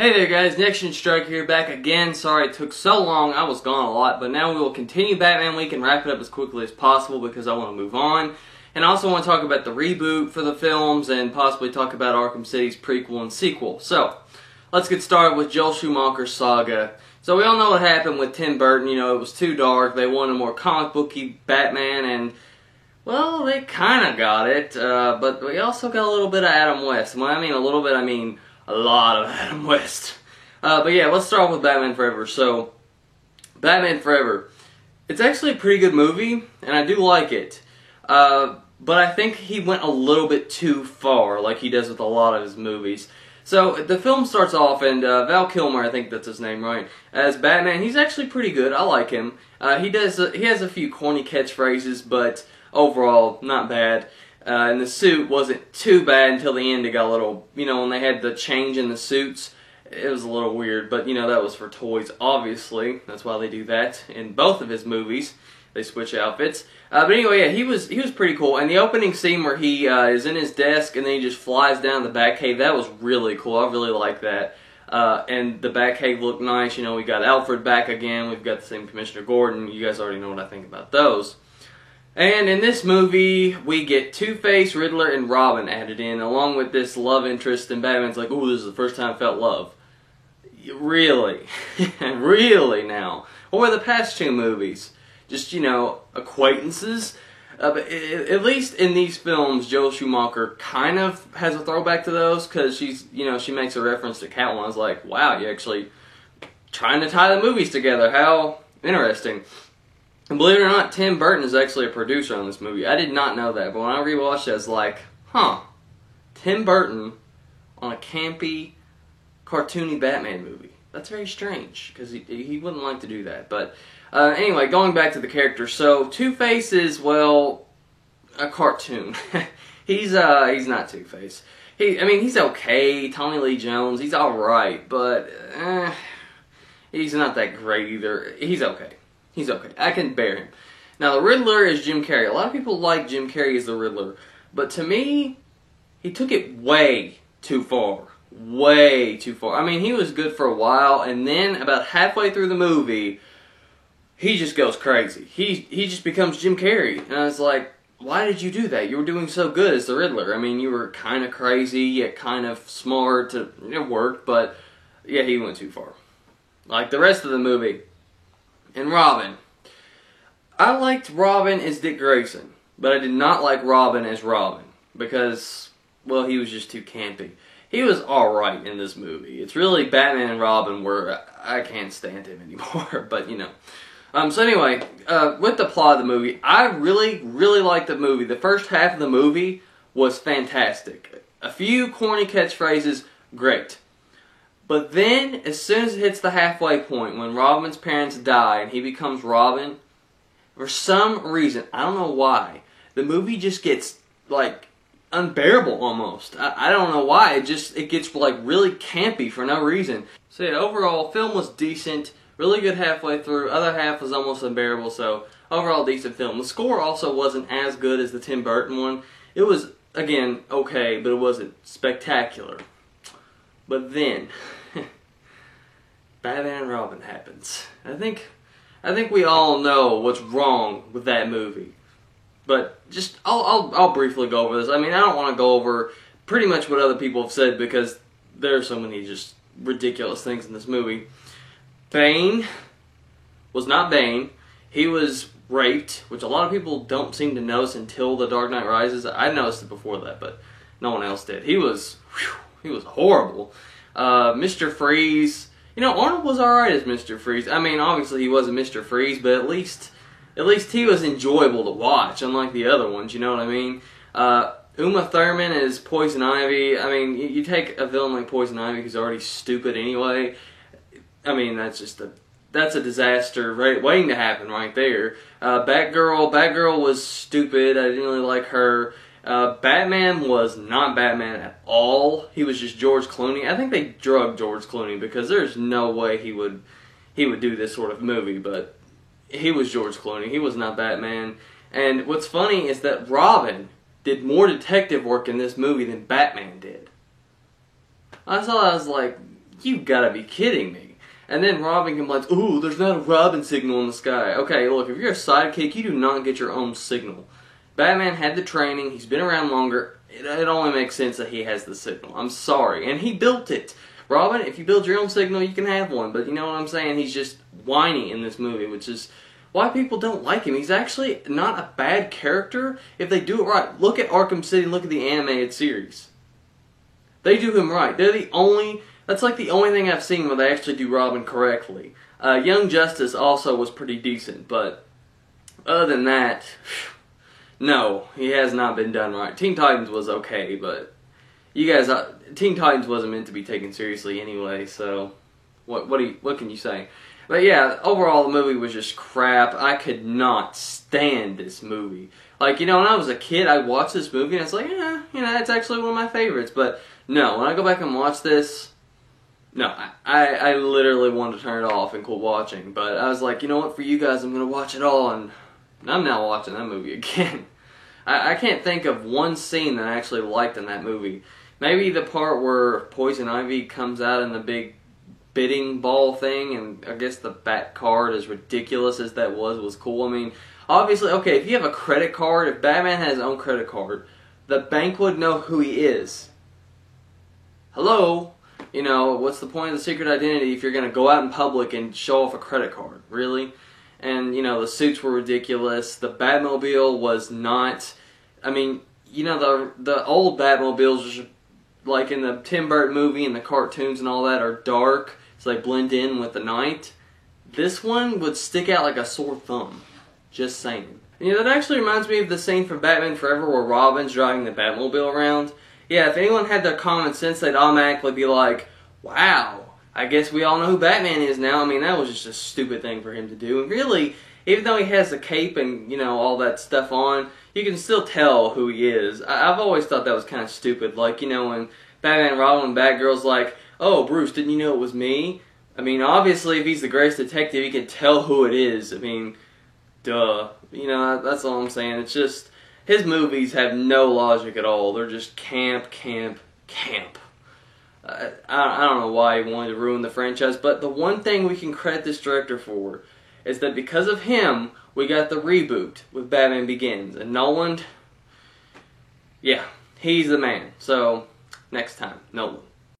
Hey there guys, Next-Gen Striker here, back again. Sorry it took so long, I was gone a lot, but now we will continue Batman Week and wrap it up as quickly as possible because I want to move on. And I also want to talk about the reboot for the films and possibly talk about Arkham City's prequel and sequel. So, let's get started with Joel Schumacher's saga. So we all know what happened with Tim Burton. You know, it was too dark, they wanted a more comic booky Batman, and well, they kind of got it, but we also got a little bit of Adam West. When I mean a little bit, I mean a lot of Adam West. But yeah, let's start with Batman Forever. So, Batman Forever. It's actually a pretty good movie, and I do like it. But I think he went a little bit too far, like he does with a lot of his movies. So, the film starts off, and Val Kilmer, I think that's his name, right, as Batman. He's actually pretty good. I like him. He has a few corny catchphrases, but overall, not bad. And the suit wasn't too bad until the end. It got a little, you know, when they had the change in the suits, it was a little weird. But, you know, that was for toys, obviously. That's why they do that in both of his movies. They switch outfits. But anyway, yeah, he was pretty cool. And the opening scene where he is in his desk and then he just flies down the Batcave, that was really cool. I really liked that. And the Batcave looked nice. You know, we got Alfred back again. We've got the same Commissioner Gordon. You guys already know what I think about those. And in this movie, we get Two-Face, Riddler, and Robin added in, along with this love interest, and Batman's like, ooh, this is the first time I felt love. Really? Really now? What were the past two movies? Just, you know, acquaintances? But at least in these films, Joel Schumacher kind of has a throwback to those, because she's, you know, she makes a reference to Catwoman. I was like, wow, you're actually trying to tie the movies together. How interesting. And believe it or not, Tim Burton is actually a producer on this movie. I did not know that, but when I rewatched it, I was like, huh, Tim Burton on a campy, cartoony Batman movie. That's very strange, because he wouldn't like to do that. But anyway, going back to the character. So, Two-Face is, well, a cartoon. he's not Two-Face. I mean, he's okay. Tommy Lee Jones, he's alright, but he's not that great either. He's okay. He's okay. I can bear him. Now, the Riddler is Jim Carrey. A lot of people like Jim Carrey as the Riddler. But to me, he took it way too far. Way too far. I mean, he was good for a while, and then about halfway through the movie, he just goes crazy. He just becomes Jim Carrey. And I was like, why did you do that? You were doing so good as the Riddler. I mean, you were kind of crazy, yet kind of smart. It worked, but yeah, he went too far. Like the rest of the movie. And Robin. I liked Robin as Dick Grayson, but I did not like Robin as Robin because, well, he was just too campy. He was alright in this movie. It's really Batman and Robin where I can't stand him anymore, but you know. So anyway, with the plot of the movie, I really, really liked the movie. The first half of the movie was fantastic. A few corny catchphrases, great. But then, as soon as it hits the halfway point, when Robin's parents die and he becomes Robin, for some reason, I don't know why, the movie just gets, like, unbearable almost. I don't know why, it gets, like, really campy for no reason. So yeah, overall, film was decent, really good halfway through, other half was almost unbearable, so overall decent film. The score also wasn't as good as the Tim Burton one. It was, again, okay, but it wasn't spectacular. But then, Batman and Robin happens. I think we all know what's wrong with that movie. But just I'll briefly go over this. I mean, I don't want to go over pretty much what other people have said because there are so many just ridiculous things in this movie. Bane was not Bane. He was raped, which a lot of people don't seem to notice until The Dark Knight Rises. I noticed it before that, but no one else did. He was horrible. Mr. Freeze. You know, Arnold was alright as Mr. Freeze. I mean, obviously he wasn't Mr. Freeze, but at least he was enjoyable to watch, unlike the other ones, you know what I mean? Uma Thurman is Poison Ivy. I mean, you take a villain like Poison Ivy who's already stupid anyway. I mean, that's a disaster waiting to happen right there. Batgirl was stupid. I didn't really like her. Batman was not Batman at all. He was just George Clooney. I think they drugged George Clooney because there's no way he would do this sort of movie, but he was George Clooney. He was not Batman. And what's funny is that Robin did more detective work in this movie than Batman did. I saw that, I was like, You gotta be kidding me. And then Robin complains, ooh, there's not a Robin signal in the sky. Okay, look, if you're a sidekick, you do not get your own signal. Batman had the training, he's been around longer, it only makes sense that he has the signal. I'm sorry. And he built it. Robin, if you build your own signal, you can have one. But you know what I'm saying? He's just whiny in this movie, which is why people don't like him. He's actually not a bad character if they do it right. Look at Arkham City and look at the animated series. They do him right. That's like the only thing I've seen where they actually do Robin correctly. Young Justice also was pretty decent, but other than that, no, he has not been done right. Teen Titans was okay, but you guys, Teen Titans wasn't meant to be taken seriously anyway, so what can you say? But yeah, overall the movie was just crap. I could not stand this movie. Like, you know, when I was a kid, I watched this movie and it's like, yeah, you know, it's actually one of my favorites. But no, when I go back and watch this, no, I literally wanted to turn it off and quit watching. But I was like, you know what, for you guys, I'm going to watch it all, and I'm now watching that movie again. I can't think of one scene that I actually liked in that movie. Maybe the part where Poison Ivy comes out in the big bidding ball thing, and I guess the Bat card, as ridiculous as that was cool. I mean, obviously, okay, if you have a credit card, if Batman had his own credit card, the bank would know who he is. Hello? You know, what's the point of the secret identity if you're going to go out in public and show off a credit card? Really? And, you know, the suits were ridiculous. The Batmobile was not... I mean, you know, the old Batmobiles, like in the Tim Burton movie and the cartoons and all that, are dark, so they blend in with the night. This one would stick out like a sore thumb. Just saying. And, you know, that actually reminds me of the scene from Batman Forever where Robin's driving the Batmobile around. Yeah, if anyone had their common sense, they'd automatically be like, wow, I guess we all know who Batman is now. I mean, that was just a stupid thing for him to do. And really, even though he has the cape and, you know, all that stuff on, you can still tell who he is. I've always thought that was kind of stupid. Like, you know, when Batman and Robin and Batgirl's like, oh, Bruce, didn't you know it was me? I mean, obviously, if he's the greatest detective, he can tell who it is. I mean, duh. You know, that's all I'm saying. It's just, his movies have no logic at all. They're just camp. I don't know why he wanted to ruin the franchise, but the one thing we can credit this director for is that because of him, we got the reboot with Batman Begins. And Nolan, yeah, he's the man. So, next time, Nolan.